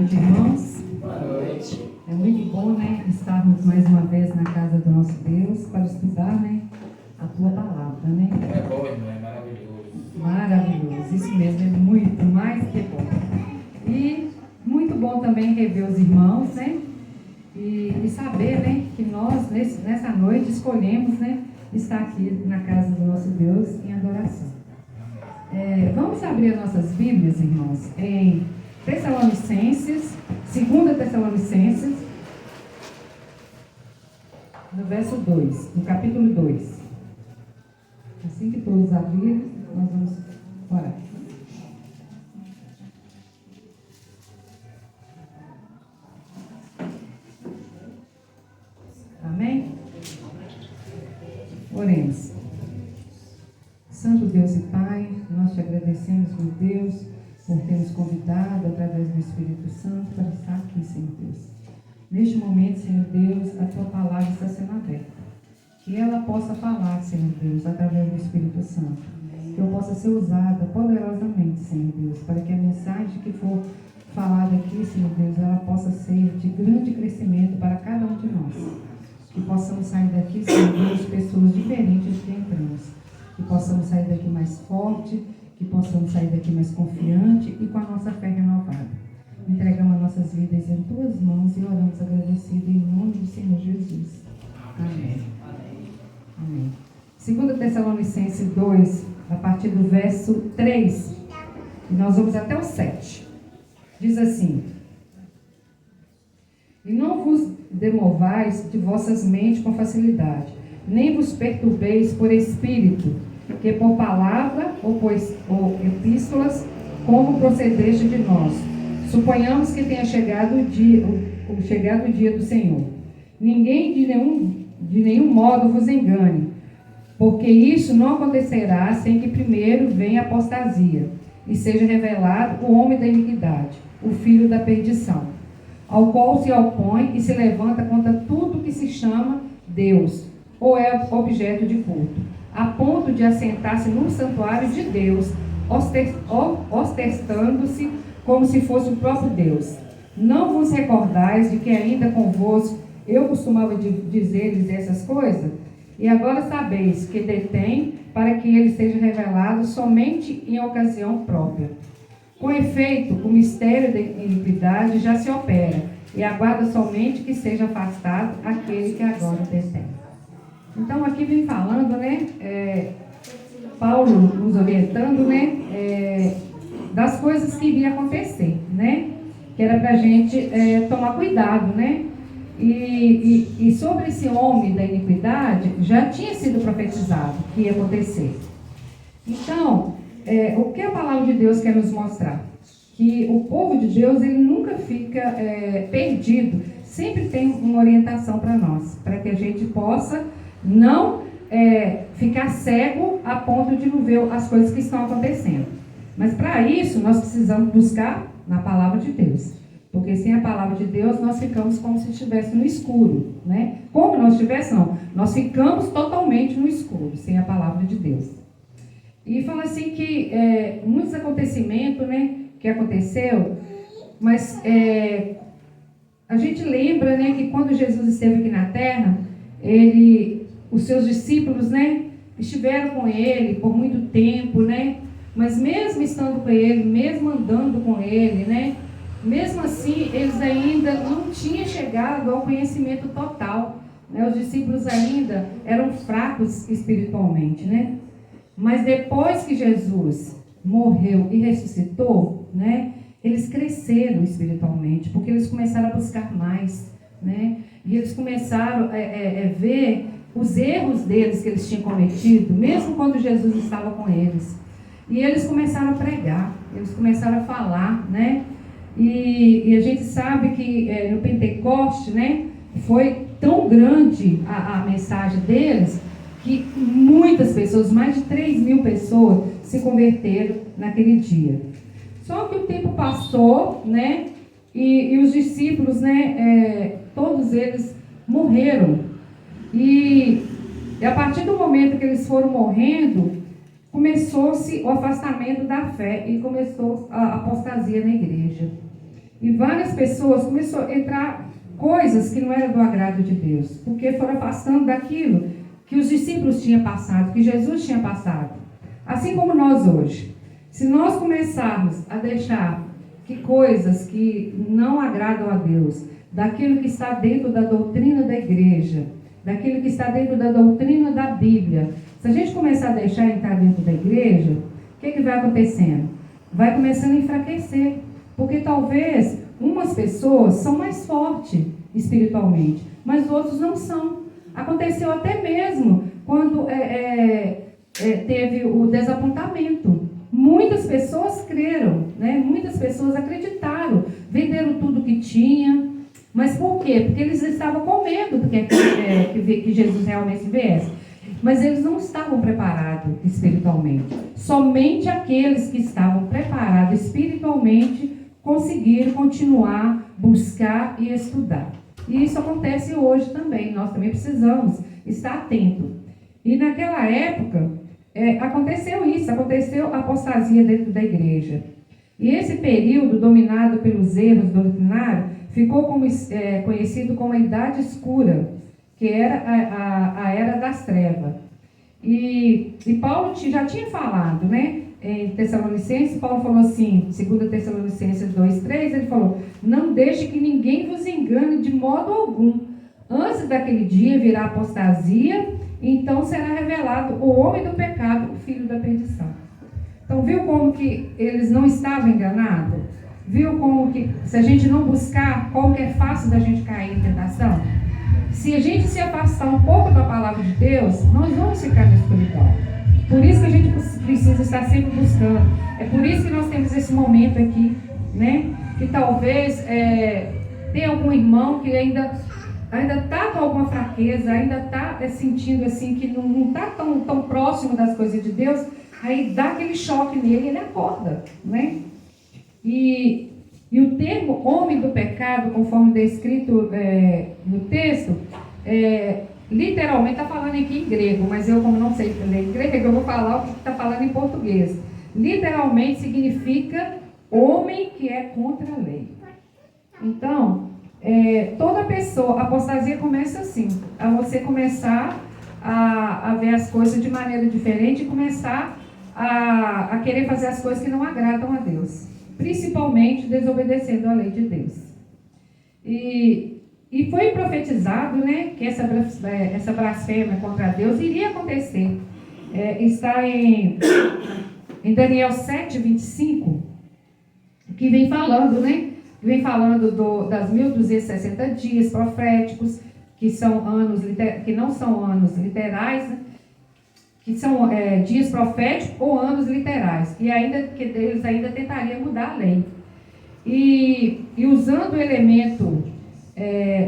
noite, irmãos. Boa noite. É muito bom, né, estarmos mais uma vez na casa do nosso Deus para estudar, né, a tua palavra, né? É bom, irmão, é maravilhoso. Maravilhoso, isso mesmo, é muito mais que bom. E muito bom também rever os irmãos, né? E saber, né, que nós, nessa noite, escolhemos, né, estar aqui na casa do nosso Deus em adoração. Vamos abrir as nossas Bíblias, irmãos, em Tessalonicenses, 2 Tessalonicenses, no verso 2, no capítulo 2. Assim que todos abrirem, nós vamos orar. Amém? Oremos. Santo Deus e Pai, nós te agradecemos, meu Deus, por ter nos convidado através do Espírito Santo para estar aqui, Senhor Deus. Neste momento, Senhor Deus, a tua palavra está sendo aberta. Que ela possa falar, Senhor Deus, através do Espírito Santo. Que eu possa ser usada poderosamente, Senhor Deus, para que a mensagem que for falada aqui, Senhor Deus, ela possa ser de grande crescimento para cada um de nós. Que possamos sair daqui, Senhor Deus, pessoas diferentes que entramos. Que possamos sair daqui mais forte, que possamos sair daqui mais confiante e com a nossa fé renovada. Entregamos as nossas vidas em tuas mãos e oramos agradecido em nome do Senhor Jesus. Amém. Amém. 2 Tessalonicenses 2, a partir do verso 3, e nós vamos até o 7. Diz assim: E não vos demovais de vossas mentes com facilidade, nem vos perturbeis por espírito, que por palavra ou epístolas, como procedeste de nós. Suponhamos que tenha chegado o dia do Senhor. Ninguém de nenhum modo vos engane, porque isso não acontecerá sem que primeiro venha a apostasia, e seja revelado o homem da iniquidade, o filho da perdição, ao qual se opõe e se levanta contra tudo que se chama Deus, ou é objeto de culto, a ponto de assentar-se no santuário de Deus, ostentando-se como se fosse o próprio Deus. Não vos recordais de que ainda convosco eu costumava dizer-lhes essas coisas? E agora sabeis que detém para que ele seja revelado somente em ocasião própria. Com efeito, o mistério da iniquidade já se opera, e aguarda somente que seja afastado aquele que agora detém. Então, aqui vem falando, né, Paulo nos orientando, né, das coisas que iriam acontecer, né, que era para a gente tomar cuidado, né, e sobre esse homem da iniquidade já tinha sido profetizado que ia acontecer. Então, o que a palavra de Deus quer nos mostrar? Que o povo de Deus, ele nunca fica perdido, sempre tem uma orientação para nós, para que a gente possa não ficar cego a ponto de não ver as coisas que estão acontecendo. Mas para isso, nós precisamos buscar na palavra de Deus. Porque sem a palavra de Deus, nós ficamos como se estivesse no escuro, né? Como nós estivéssemos, não. Nós ficamos totalmente no escuro, sem a palavra de Deus. E fala assim que muitos acontecimentos, né, que aconteceu, mas a gente lembra, né, que quando Jesus esteve aqui na terra, os seus discípulos, né, estiveram com ele por muito tempo, né? Mas mesmo estando com ele, mesmo andando com ele, né? Mesmo assim, eles ainda não tinham chegado ao conhecimento total, né? Os discípulos ainda eram fracos espiritualmente, né? Mas depois que Jesus morreu e ressuscitou, né? Eles cresceram espiritualmente, porque eles começaram a buscar mais, né? E eles começaram a ver os erros deles que eles tinham cometido, mesmo quando Jesus estava com eles. E eles começaram a pregar, eles começaram a falar, né? E a gente sabe que no Pentecoste, né, foi tão grande a mensagem deles, que muitas pessoas, mais de 3.000 pessoas, se converteram naquele dia. Só que o tempo passou, né, e os discípulos, né, todos eles morreram. E a partir do momento que eles foram morrendo, começou-se o afastamento da fé e começou a apostasia na igreja. E várias pessoas começaram a entrar coisas que não eram do agrado de Deus, porque foram afastando daquilo que os discípulos tinham passado, que Jesus tinha passado. Assim como nós hoje. Se nós começarmos a deixar que coisas que não agradam a Deus, daquilo que está dentro da doutrina da igreja, daquilo que está dentro da doutrina da Bíblia, se a gente começar a deixar entrar dentro da igreja, o que vai acontecendo? Vai começando a enfraquecer. Porque talvez umas pessoas são mais fortes espiritualmente, mas outros não são. Aconteceu até mesmo quando teve o desapontamento. Muitas pessoas creram, né? Muitas pessoas acreditaram, venderam tudo que tinha. Mas por quê? Porque eles estavam com medo que Jesus realmente viesse. Mas eles não estavam preparados espiritualmente. Somente aqueles que estavam preparados espiritualmente conseguiram continuar, buscar e estudar. E isso acontece hoje também. Nós também precisamos estar atentos. E naquela época, aconteceu isso. Aconteceu a apostasia dentro da igreja. E esse período, dominado pelos erros doutrinários, ficou conhecido como a Idade Escura, que era a Era das Trevas. E Paulo já tinha falado, né? Em Tessalonicenses, Paulo falou assim, 2 Tessalonicenses 2:3, ele falou: não deixe que ninguém vos engane de modo algum. Antes daquele dia virá a apostasia, então será revelado o homem do pecado, o filho da perdição. Então, viu como que eles não estavam enganados? Viu como que, se a gente não buscar, como que é fácil da gente cair em tentação? Se a gente se afastar um pouco da palavra de Deus, nós vamos ficar na escuridão. Por isso que a gente precisa estar sempre buscando. É por isso que nós temos esse momento aqui, né? Que talvez tenha algum irmão que ainda está com alguma fraqueza, ainda está sentindo assim que não está tão próximo das coisas de Deus, aí dá aquele choque nele e ele acorda, né? E o termo homem do pecado, conforme descrito no texto, literalmente está falando aqui em grego, mas eu, como não sei ler em grego, eu vou falar o que está falando em português. Literalmente significa homem que é contra a lei. Então, toda pessoa, a apostasia começa assim, a você começar a ver as coisas de maneira diferente e começar a querer fazer as coisas que não agradam a Deus, principalmente desobedecendo a lei de Deus. E foi profetizado, né, que essa blasfêmia contra Deus iria acontecer. Está em Daniel 7:25, que vem falando, né? Vem falando das 1260 dias proféticos, que não são anos literais, né? Que são dias proféticos ou anos literais, que eles ainda tentariam mudar a lei. E usando o elemento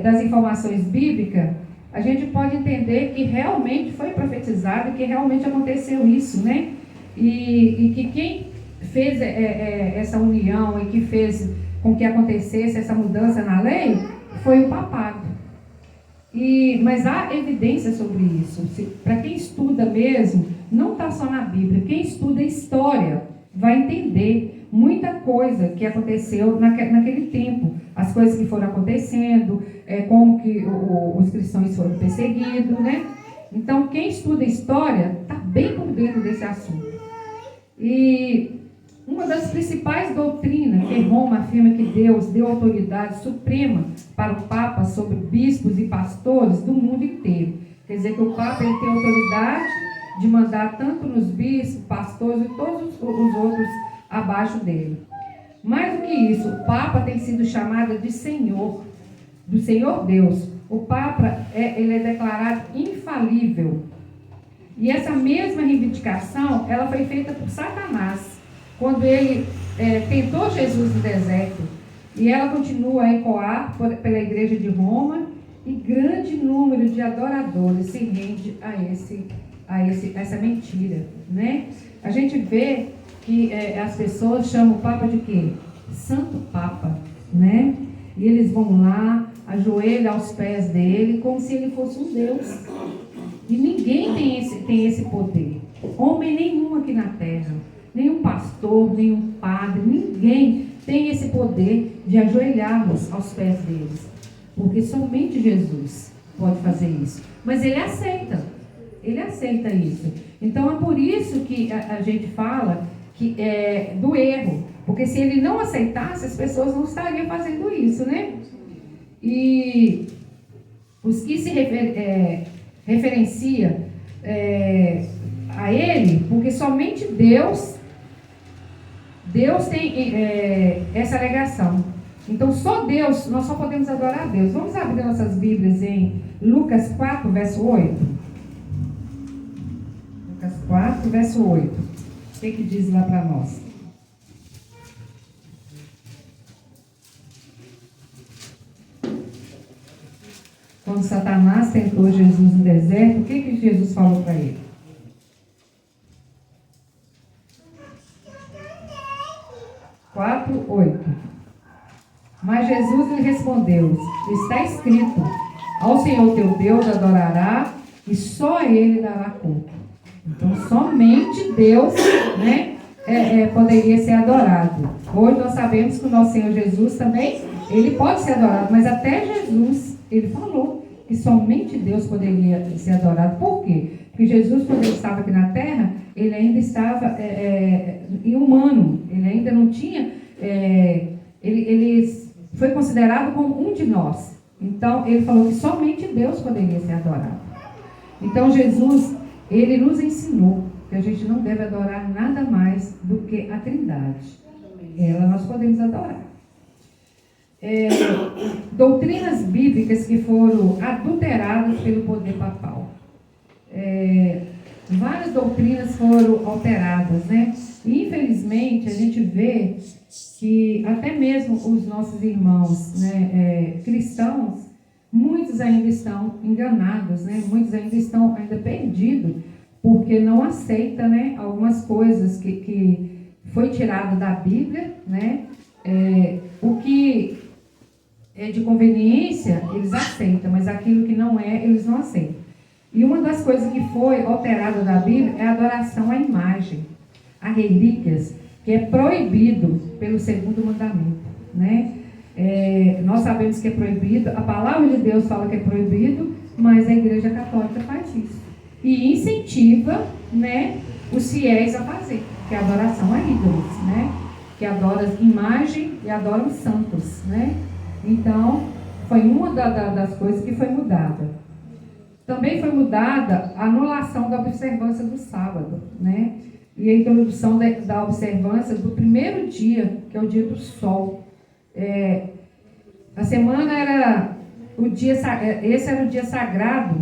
das informações bíblicas, a gente pode entender que realmente foi profetizado, que realmente aconteceu isso, né? E que quem fez essa união e que fez com que acontecesse essa mudança na lei foi o papado. Mas há evidência sobre isso. Para quem estuda mesmo, não está só na Bíblia. Quem estuda história vai entender muita coisa que aconteceu naquele tempo. As coisas que foram acontecendo, como que os cristãos foram perseguidos, né? Então, quem estuda história está bem por dentro desse assunto. E uma das principais doutrinas que Roma afirma que Deus deu autoridade suprema para o Papa sobre bispos e pastores do mundo inteiro. Quer dizer que o Papa ele tem autoridade de mandar tanto nos bispos, pastores e todos os outros abaixo dele. Mais do que isso, o Papa tem sido chamado de Senhor, do Senhor Deus. O Papa ele é declarado infalível. E essa mesma reivindicação, ela foi feita por Satanás, quando ele tentou Jesus no deserto. E ela continua a ecoar pela igreja de Roma, e grande número de adoradores se rende a essa mentira, né? A gente vê que as pessoas chamam o Papa de quê? Santo Papa, né? E eles vão lá, ajoelham aos pés dele, como se ele fosse um Deus. E ninguém tem esse poder. Homem nenhum aqui na terra, nenhum pastor, nenhum padre, ninguém tem esse poder de ajoelharmos aos pés deles. Porque somente Jesus pode fazer isso. Mas ele aceita. Ele aceita isso. Então é por isso que a gente fala que do erro. Porque se ele não aceitasse, as pessoas não estariam fazendo isso, né? E os que se referencia a ele, porque somente Deus tem essa alegação. Então só Deus, nós só podemos adorar a Deus. Vamos abrir nossas Bíblias em Lucas 4, verso 8. Lucas 4, verso 8. O que diz lá para nós? Quando Satanás tentou Jesus no deserto, o que Jesus falou para ele? Quatro, 8. Mas Jesus lhe respondeu: está escrito, ao Senhor teu Deus adorará e só a Ele dará culto. Então somente Deus, né, poderia ser adorado. Hoje nós sabemos que o nosso Senhor Jesus também, Ele pode ser adorado, mas até Jesus, Ele falou que somente Deus poderia ser adorado. Por quê? Porque Jesus, quando Ele estava aqui na terra, Ele ainda estava humano, Ele ainda não tinha, Ele foi considerado como um de nós. Então, Ele falou que somente Deus poderia ser adorado. Então, Jesus, Ele nos ensinou que a gente não deve adorar nada mais do que a Trindade. Ela nós podemos adorar. Doutrinas bíblicas que foram adulteradas pelo poder papal. Várias doutrinas foram alteradas, né? E, infelizmente, a gente vê que até mesmo os nossos irmãos, né, cristãos, muitos ainda estão enganados, né? Muitos ainda estão perdidos, porque não aceitam, né, algumas coisas que foi tirado da Bíblia, né? O que é de conveniência, eles aceitam, mas aquilo que não é, eles não aceitam. E uma das coisas que foi alterada da Bíblia é a adoração à imagem, a relíquias, que é proibido pelo segundo mandamento, né? Nós sabemos que é proibido, a palavra de Deus fala que é proibido, mas a Igreja Católica faz isso. E incentiva, né, os fiéis a fazer, que é a adoração a ídolos, né? Que adoram imagem e adoram santos, né? Então, foi uma das coisas que foi mudada. Também foi mudada a anulação da observância do sábado, né? E a introdução da observância do primeiro dia, que é o dia do sol. A semana era o dia, esse era o dia sagrado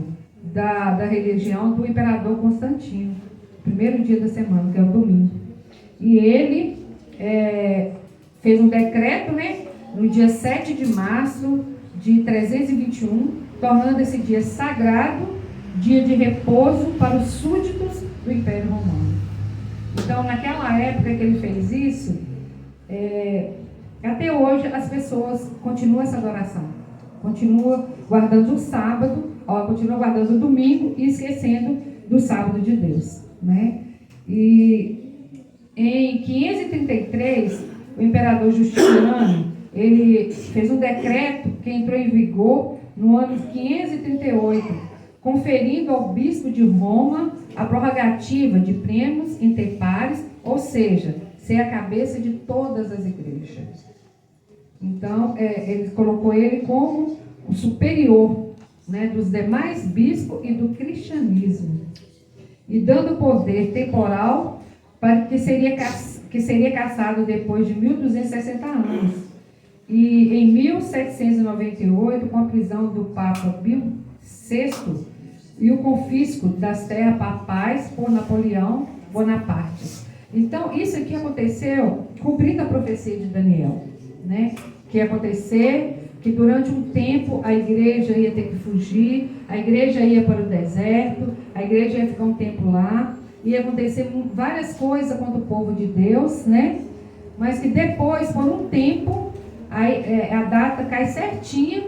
da religião do imperador Constantino, primeiro dia da semana, que é o domingo. E ele fez um decreto, né, no dia 7 de março de 321, tornando esse dia sagrado, dia de repouso para os súditos do Império Romano. Então, naquela época que ele fez isso, até hoje as pessoas continuam essa adoração, continuam guardando o sábado, continuam guardando o domingo e esquecendo do sábado de Deus, né? E em 533, o imperador Justiniano, ele fez um decreto que entrou em vigor no ano 538, conferindo ao bispo de Roma a prerrogativa de primus inter pares, ou seja, ser a cabeça de todas as igrejas. Então, ele colocou ele como o superior, né, dos demais bispos e do cristianismo, e dando poder temporal para que seria cassado depois de 1260 anos. E em 1798, com a prisão do Papa Pio VI e o confisco das terras papais por Napoleão Bonaparte. Então, isso aqui aconteceu cumprindo a profecia de Daniel, né? Que ia acontecer que durante um tempo a igreja ia ter que fugir, a igreja ia para o deserto, a igreja ia ficar um tempo lá, ia acontecer várias coisas contra o povo de Deus, né? Mas que depois, por um tempo, aí, a data cai certinha,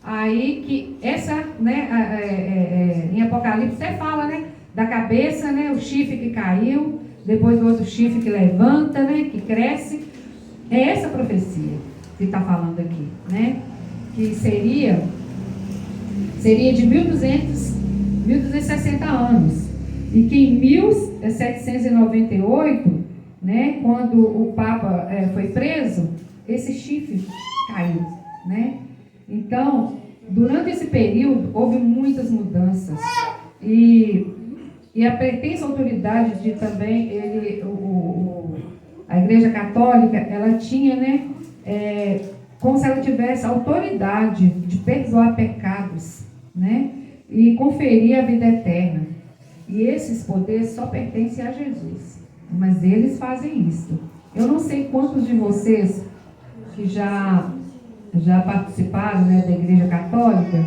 aí que essa, né, em Apocalipse você fala, né, da cabeça, né, o chifre que caiu, depois do outro chifre que levanta, né, que cresce, É essa profecia que está falando aqui, né? Que seria de 1260 anos. E que em 1798, né, quando o Papa foi preso, esse chifre caiu, né? Então, durante esse período, houve muitas mudanças. E a pretensa autoridade de também, a Igreja Católica, ela tinha, né, como se ela tivesse autoridade de perdoar pecados, né, e conferir a vida eterna. E esses poderes só pertencem a Jesus. Mas eles fazem isso. Eu não sei quantos de vocês que já participaram, né, da Igreja Católica.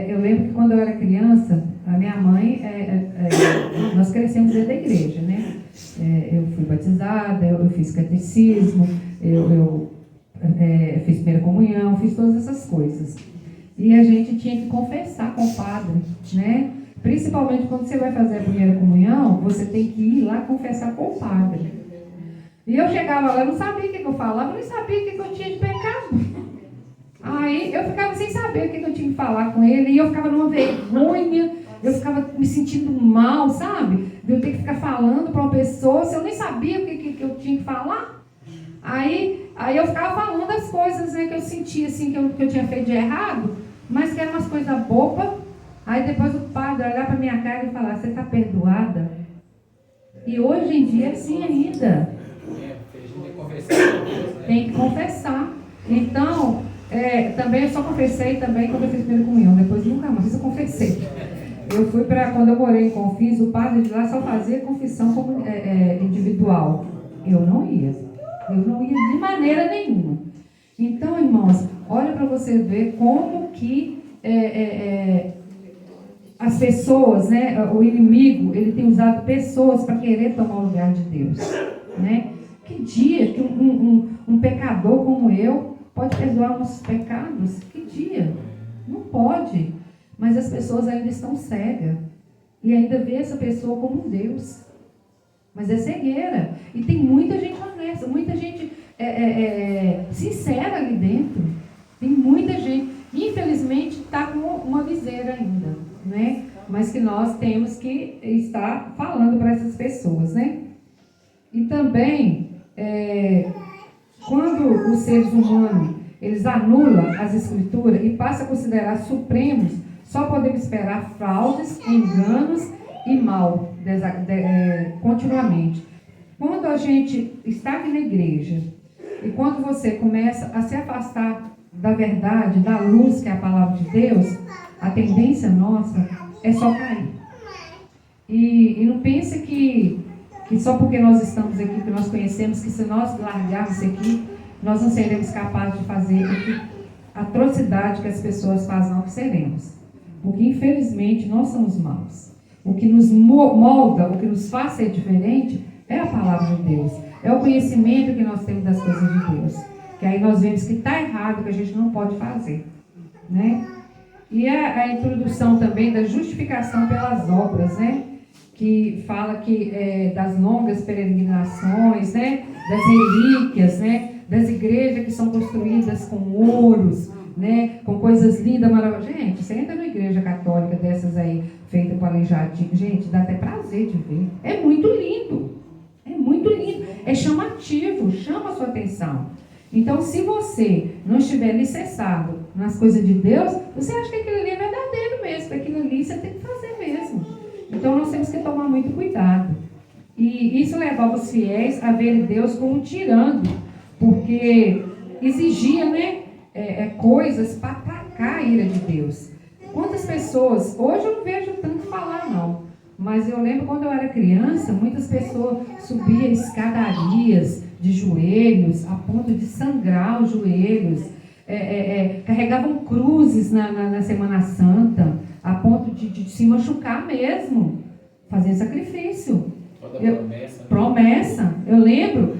Eu lembro que quando eu era criança, a minha mãe, nós crescemos dentro da igreja, né? Eu fui batizada, eu fiz catecismo, eu fiz primeira comunhão, fiz todas essas coisas. E a gente tinha que confessar com o padre, né? Principalmente quando você vai fazer a primeira comunhão, você tem que ir lá confessar com o padre. E eu chegava lá, eu não sabia o que eu falava, eu não sabia o que eu tinha de pecado. Aí eu ficava sem saber o que eu tinha que falar com ele, e eu ficava numa vergonha, eu ficava me sentindo mal, sabe? De eu ter que ficar falando para uma pessoa, se eu nem sabia o que eu tinha que falar. Aí eu ficava falando as coisas, né, que eu sentia assim, que eu tinha feito de errado, mas que eram umas coisas bobas. Aí depois o padre olhar para minha cara e falar: você está perdoada? E hoje em dia é assim ainda. Tem que confessar. Então, também eu só confessei também quando eu fiz primeira comunhão. Depois nunca mais eu confessei. Eu fui quando eu morei em Confins, o padre de lá só fazia confissão individual. Eu não ia de maneira nenhuma. Então, irmãos, olha para você ver como que as pessoas, né, o inimigo, ele tem usado pessoas para querer tomar o lugar de Deus, né? Que dia que um pecador como eu pode perdoar nossos pecados? Que dia? Não pode. Mas as pessoas ainda estão cegas e ainda vê essa pessoa como um Deus. Mas é cegueira. E tem muita gente honesta, muita gente sincera ali dentro. Tem muita gente, infelizmente, está com uma viseira ainda, né? Mas que nós temos que estar falando para essas pessoas, né? E também, quando os seres humanos, eles anulam as escrituras e passam a considerar supremos, só podemos esperar fraudes, enganos e mal continuamente. Quando a gente está aqui na igreja e quando você começa a se afastar da verdade, da luz que é a palavra de Deus, a tendência nossa é só cair. E não pense que só porque nós estamos aqui, que nós conhecemos, que se nós largarmos isso aqui, nós não seremos capazes de fazer a atrocidade que as pessoas fazem, não que seremos. Porque, infelizmente, nós somos maus. O que nos molda, o que nos faz ser diferente, é a palavra de Deus. É o conhecimento que nós temos das coisas de Deus. Que aí nós vemos que está errado, que a gente não pode fazer, né? E a introdução também da justificação pelas obras, né? Que fala que das longas peregrinações, né? Das relíquias, né? Das igrejas que são construídas com ouros, né? Com coisas lindas, maravilhosas. Gente, você entra numa igreja católica dessas aí, feita com aleijadinho, gente, dá até prazer de ver. É muito lindo. É muito lindo. É chamativo, chama a sua atenção. Então, se você não estiver alicerçado nas coisas de Deus, você acha que aquilo ali é verdadeiro mesmo. Aquilo ali você tem que fazer mesmo. Então, nós temos que tomar muito cuidado. E isso levava os fiéis a ver Deus como um tirano, porque exigia, né, coisas para aplacar a ira de Deus. Quantas pessoas, hoje eu não vejo tanto falar não, mas eu lembro quando eu era criança, muitas pessoas subiam escadarias de joelhos, a ponto de sangrar os joelhos, carregavam cruzes na Semana Santa, a ponto de se machucar mesmo, fazer sacrifício. Promessa. Eu lembro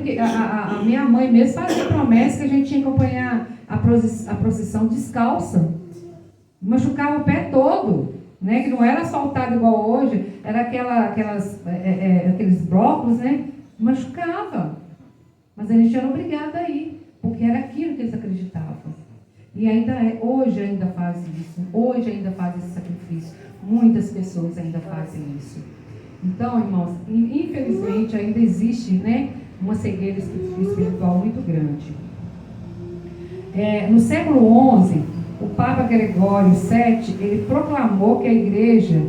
que a minha mãe mesmo fazia promessa que a gente tinha que acompanhar a procissão descalça. Machucava o pé todo, né? Que não era asfaltado igual hoje, era aqueles blocos, né? Machucava. Mas eles eram obrigados a ir, porque era aquilo que eles acreditavam. E hoje ainda fazem isso, hoje ainda fazem esse sacrifício. Muitas pessoas ainda fazem isso. Então, irmãos, infelizmente ainda existe, né, uma cegueira espiritual muito grande. No século XI, o Papa Gregório VII, ele proclamou que a igreja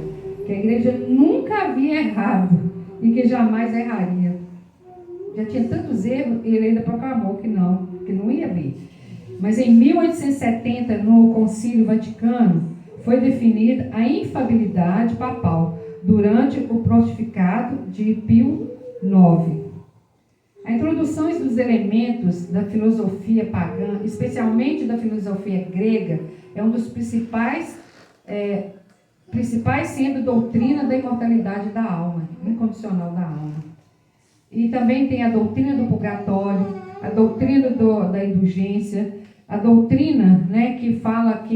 nunca havia errado e que jamais erraria. Já tinha tantos erros e ele ainda proclamou que não ia haver. Mas em 1870, no Concílio Vaticano, foi definida a infalibilidade papal durante o pontificado de Pio IX. A introdução dos elementos da filosofia pagã, especialmente da filosofia grega, é um dos principais sendo doutrina da imortalidade da alma, incondicional da alma. E também tem a doutrina do purgatório, a doutrina da indulgência, a doutrina, né, que fala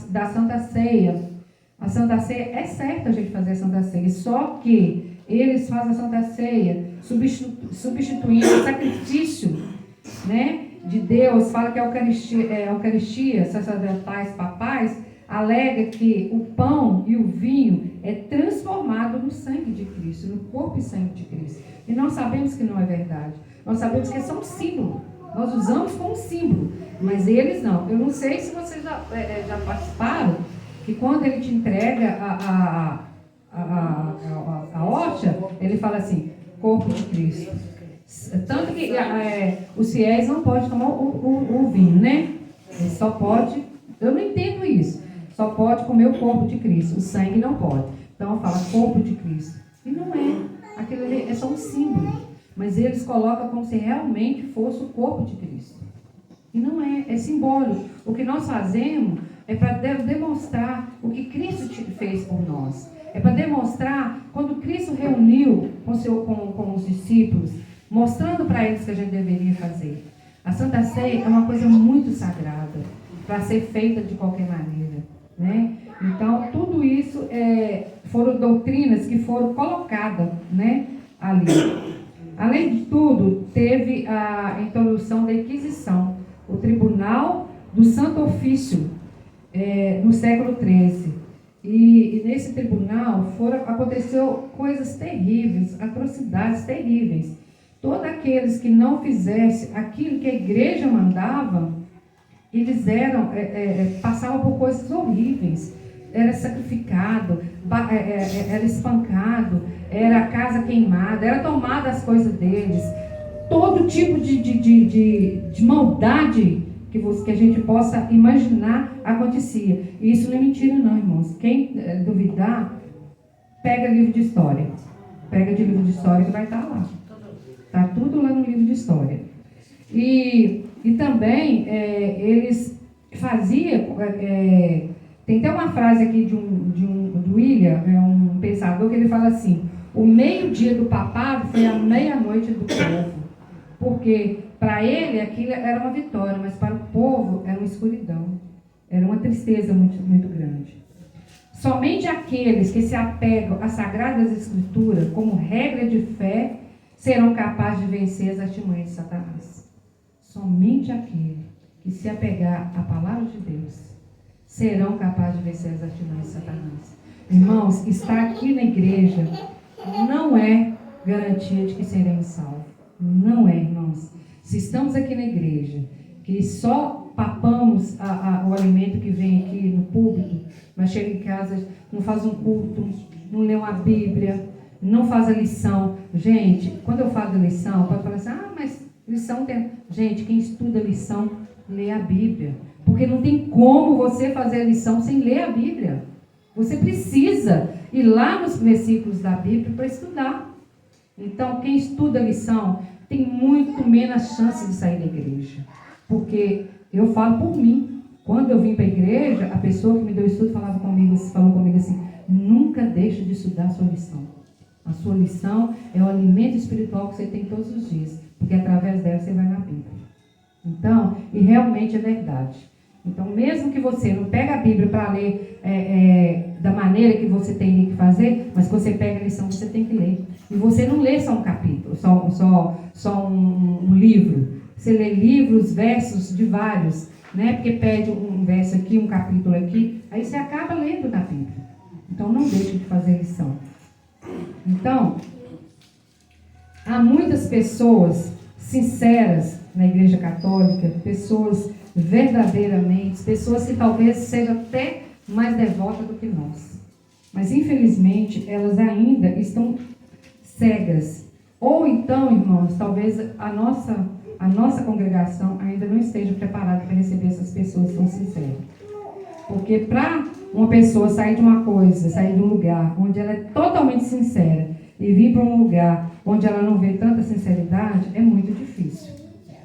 da Santa Ceia. A Santa Ceia, é certo a gente fazer a Santa Ceia, só que eles fazem a Santa Ceia substituindo o sacrifício, né, de Deus. Fala que a Eucaristia, sacerdotais, papais, alega que o pão e o vinho é transformado no sangue de Cristo, no corpo e sangue de Cristo. E nós sabemos que não é verdade. Nós sabemos que é só um símbolo. Nós usamos como símbolo, mas eles não. Eu não sei se vocês já participaram, que quando ele te entrega a hóstia, ele fala assim, corpo de Cristo. Tanto que os fiéis não podem tomar o vinho, né? Ele só pode, eu não entendo isso, só pode comer o corpo de Cristo, o sangue não pode. Então fala corpo de Cristo. E não é, aquilo ali é só um símbolo. Mas eles colocam como se realmente fosse o corpo de Cristo. E não é simbólico. O que nós fazemos é para demonstrar o que Cristo fez por nós. É para demonstrar quando Cristo reuniu com os discípulos, mostrando para eles o que a gente deveria fazer. A Santa Ceia é uma coisa muito sagrada, para ser feita de qualquer maneira, né? Então, tudo isso foram doutrinas que foram colocadas, né, ali. Além de tudo, teve a introdução da Inquisição, o Tribunal do Santo Ofício, no século XIII. E nesse tribunal aconteceu coisas terríveis, atrocidades terríveis. Todos aqueles que não fizessem aquilo que a igreja mandava, eles passavam por coisas horríveis. Era sacrificado, era espancado, era a casa queimada, era tomada as coisas deles. Todo tipo de maldade que a gente possa imaginar acontecia. E isso não é mentira não, irmãos. Quem duvidar, pega livro de história. Pega de livro de história que vai estar lá. Está tudo lá no livro de história. E também eles faziam... tem até uma frase aqui do William, um pensador, que ele fala assim: o meio-dia do papado foi a meia-noite do povo. Porque para ele aquilo era uma vitória, mas para o povo era uma escuridão. Era uma tristeza muito, muito grande. Somente aqueles que se apegam às Sagradas Escrituras como regra de fé serão capazes de vencer as artimanhas de Satanás. Somente aquele que se apegar à palavra de Deus serão capazes de vencer as artimanhas de Satanás. Irmãos, estar aqui na igreja não é garantia de que seremos salvos. Não é, irmãos. Se estamos aqui na igreja, que só papamos o alimento que vem aqui no púlpito, mas chega em casa, não faz um culto, não lê uma Bíblia, não faz a lição. Gente, quando eu falo da lição, pode falar assim, mas lição tem... Gente, quem estuda lição, lê a Bíblia. Porque não tem como você fazer a lição sem ler a Bíblia. Você precisa ir lá nos versículos da Bíblia para estudar. Então, quem estuda a lição tem muito menos chance de sair da igreja. Porque eu falo por mim. Quando eu vim para a igreja, a pessoa que me deu estudo falou comigo assim, nunca deixe de estudar a sua lição. A sua lição é o alimento espiritual que você tem todos os dias. Porque através dela você vai na Bíblia. Então, e realmente é verdade. Então, mesmo que você não pega a Bíblia para ler da maneira que você tem que fazer, mas que você pega a lição, você tem que ler. E você não lê só um capítulo, só um livro. Você lê livros, versos de vários, né? Porque pede um verso aqui, um capítulo aqui, aí você acaba lendo na Bíblia. Então, não deixe de fazer lição. Então, há muitas pessoas sinceras na Igreja Católica, pessoas verdadeiramente, pessoas que talvez sejam até mais devotas do que nós. Mas, infelizmente, elas ainda estão cegas. Ou então, irmãos, talvez a nossa congregação ainda não esteja preparada para receber essas pessoas tão sinceras. Porque para uma pessoa sair de uma coisa, sair de um lugar onde ela é totalmente sincera e vir para um lugar onde ela não vê tanta sinceridade, é muito difícil.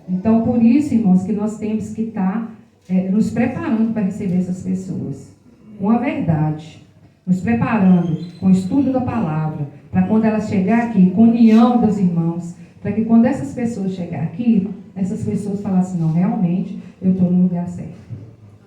Então, por isso, irmãos, que nós temos que estar nos preparando para receber essas pessoas. Com a verdade. Nos preparando com o estudo da palavra. Para quando elas chegar aqui, com a união dos irmãos. Para que quando essas pessoas chegar aqui, essas pessoas falam assim, não, realmente, eu estou no lugar certo.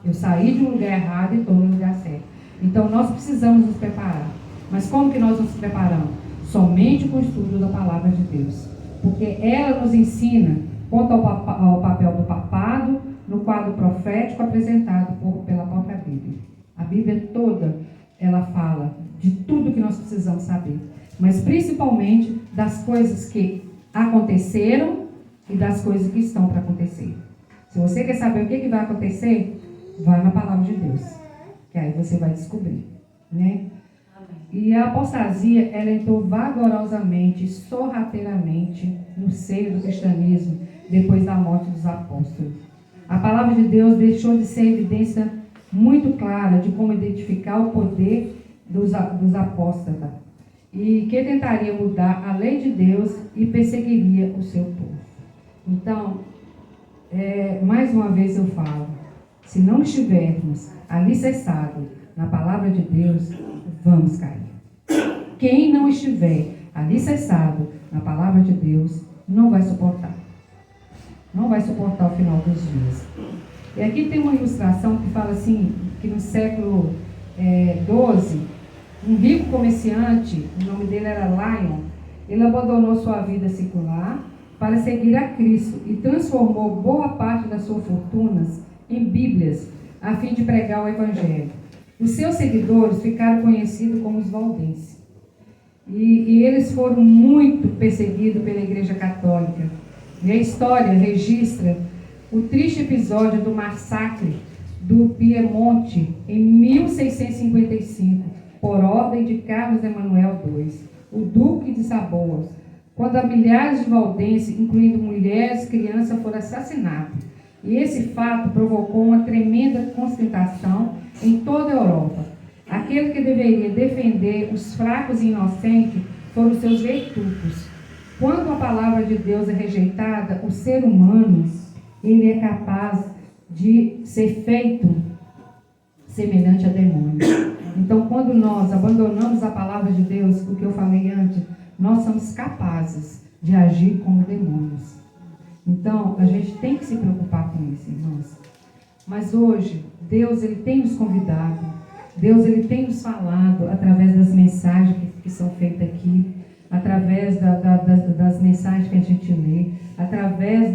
Eu saí de um lugar errado e estou no lugar certo. Então, nós precisamos nos preparar. Mas como que nós nos preparamos? Somente com o estudo da palavra de Deus. Porque ela nos ensina quanto ao papel do papado no quadro profético apresentado pela própria Bíblia. A Bíblia toda, ela fala de tudo que nós precisamos saber. Mas principalmente das coisas que aconteceram e das coisas que estão para acontecer. Se você quer saber o que vai acontecer, vai na palavra de Deus. Que aí você vai descobrir. Né? E a apostasia, ela entrou vagarosamente, sorrateiramente no seio do cristianismo depois da morte dos apóstolos. A palavra de Deus deixou de ser evidência muito clara de como identificar o poder dos apóstatas e que tentaria mudar a lei de Deus e perseguiria o seu povo. Então, mais uma vez eu falo, se não estivermos alicerçados na palavra de Deus, vamos cair. Quem não estiver alicerçado na palavra de Deus, não vai suportar. Não vai suportar o final dos dias. E aqui tem uma ilustração que fala assim, que no século XII, um rico comerciante, o nome dele era Lion, ele abandonou sua vida secular para seguir a Cristo e transformou boa parte das suas fortunas em Bíblias, a fim de pregar o Evangelho. Os seus seguidores ficaram conhecidos como os valdenses. E eles foram muito perseguidos pela Igreja Católica. E a história registra o triste episódio do massacre do Piemonte em 1655, por ordem de Carlos Emanuel II, o Duque de Saboia, quando milhares de valdenses, incluindo mulheres e crianças, foram assassinados. E esse fato provocou uma tremenda consternação em toda a Europa. Aquele que deveria defender os fracos e inocentes foram seus vertucos. Quando a palavra de Deus é rejeitada, o ser humano, ele é capaz de ser feito semelhante a demônio. Então, quando nós abandonamos a palavra de Deus, o que eu falei antes, nós somos capazes de agir como demônios. Então, a gente tem que se preocupar com isso, irmãos. Mas hoje, Deus ele tem nos convidado, Deus ele tem nos falado através das mensagens que são feitas aqui, através das mensagens que a gente lê, através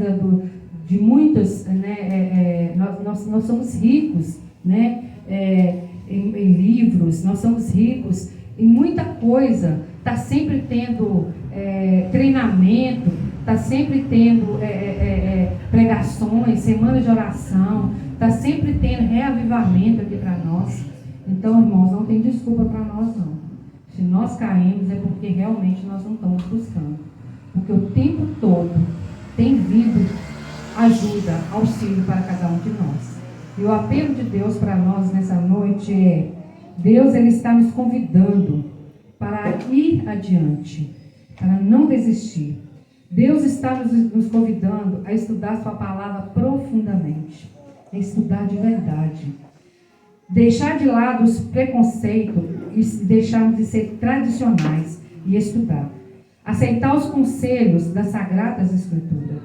de muitas, né, nós somos ricos, né, em livros, nós somos ricos em muita coisa, está sempre tendo treinamento, está sempre tendo pregações, semanas de oração, está sempre tendo reavivamento aqui para nós. Então, irmãos, não tem desculpa para nós não. Se nós caímos é porque realmente nós não estamos buscando. Porque o tempo todo tem vindo ajuda, auxílio para cada um de nós. E o apelo de Deus para nós nessa noite é: Deus ele está nos convidando para ir adiante, para não desistir. Deus está nos convidando a estudar sua palavra profundamente, a estudar de verdade. Deixar de lado os preconceitos e deixarmos de ser tradicionais e estudar. Aceitar os conselhos das Sagradas Escrituras.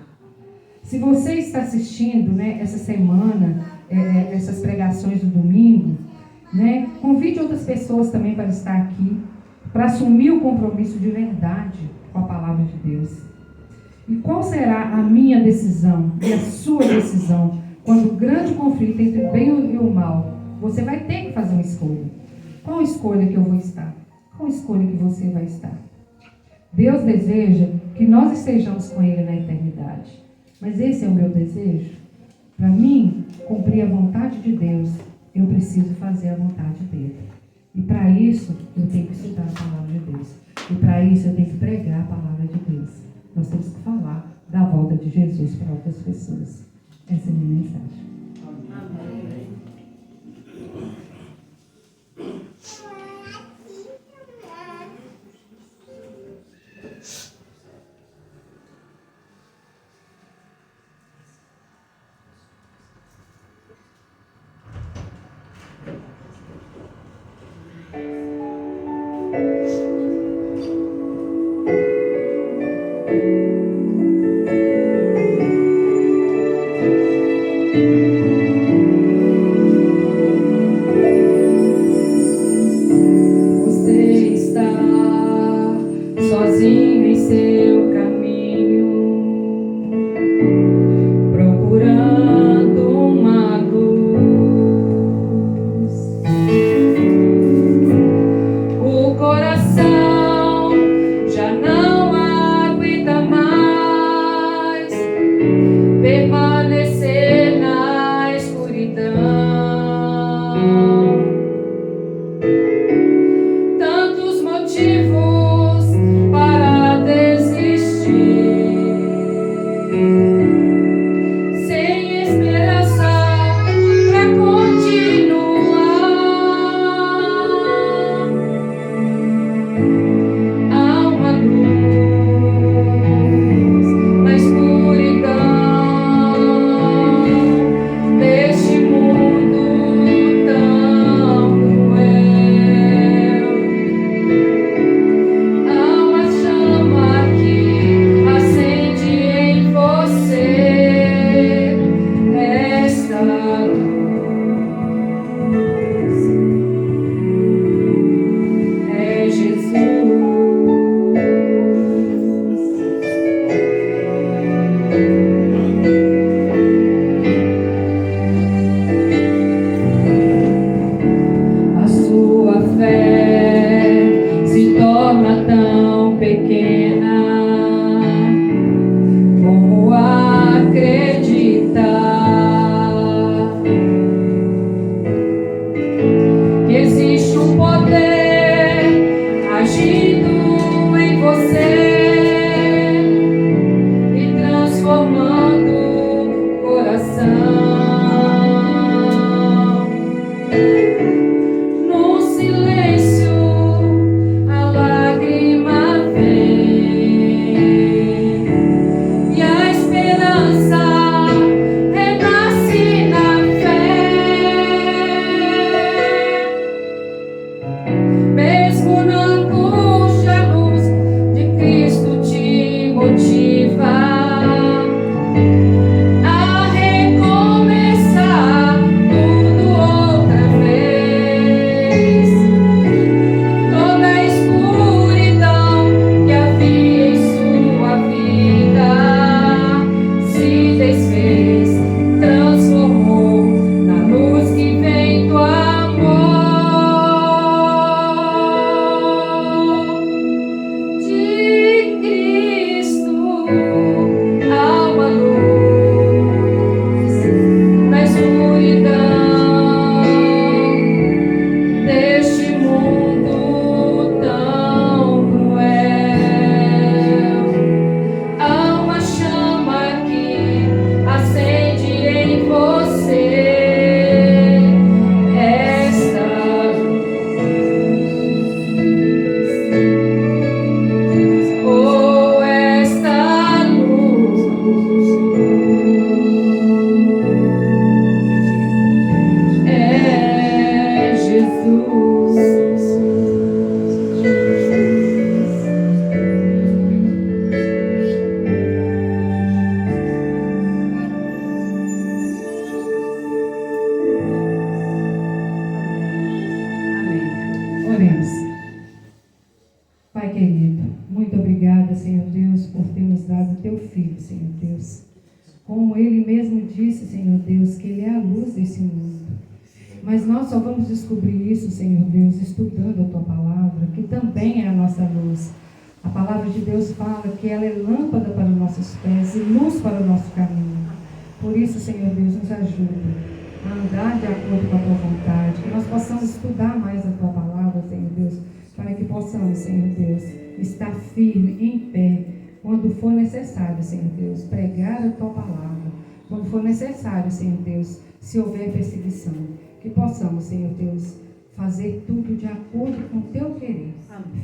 Se você está assistindo, né, essa semana, essas pregações do domingo, né? Convide outras pessoas também para estar aqui, para assumir o compromisso de verdade com a palavra de Deus. E qual será a minha decisão e a sua decisão quando o grande conflito entre o bem e o mal? Você vai ter que fazer uma escolha. Qual escolha que eu vou estar? Qual escolha que você vai estar? Deus deseja que nós estejamos com Ele na eternidade. Mas esse é o meu desejo. Para mim, cumprir a vontade de Deus, eu preciso fazer a vontade dEle. E para isso, eu tenho que estudar a palavra de Deus. E para isso, eu tenho que pregar a palavra de Deus. Nós temos que falar da volta de Jesus para outras pessoas. Essa é a minha mensagem. Amém. Você está sozinho em seu caminho, procurando uma luz. O coração já não aguenta mais permanecer na escuridão. Tantos motivos para desistir, sem esperança para continuar. Há uma luz na escuridão deste mundo tão cruel. Há uma chama que acende em você. Senhor Deus. Como Ele mesmo disse, Senhor Deus, que Ele é a luz desse mundo. Mas nós só vamos descobrir isso, Senhor Deus, estudando a Tua palavra, que também é a nossa luz. A palavra de Deus fala que ela é lâmpada para os nossos pés e luz para o nosso caminho. Por isso, Senhor Deus, nos ajuda a andar de acordo com a Tua vontade, que nós possamos estudar mais a Tua palavra, Senhor Deus, para que possamos, Senhor Deus, estar firme, em pé, quando for necessário, Senhor Deus, pregar a Tua palavra, quando for necessário, Senhor Deus, se houver perseguição, que possamos, Senhor Deus, fazer tudo de acordo com o Teu querer.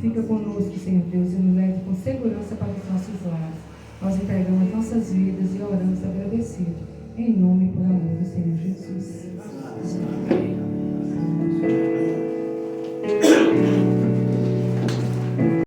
Fica conosco, Senhor Deus, e nos leve com segurança para os nossos lares. Nós entregamos nossas vidas e oramos agradecidos, em nome e por amor do Senhor Jesus.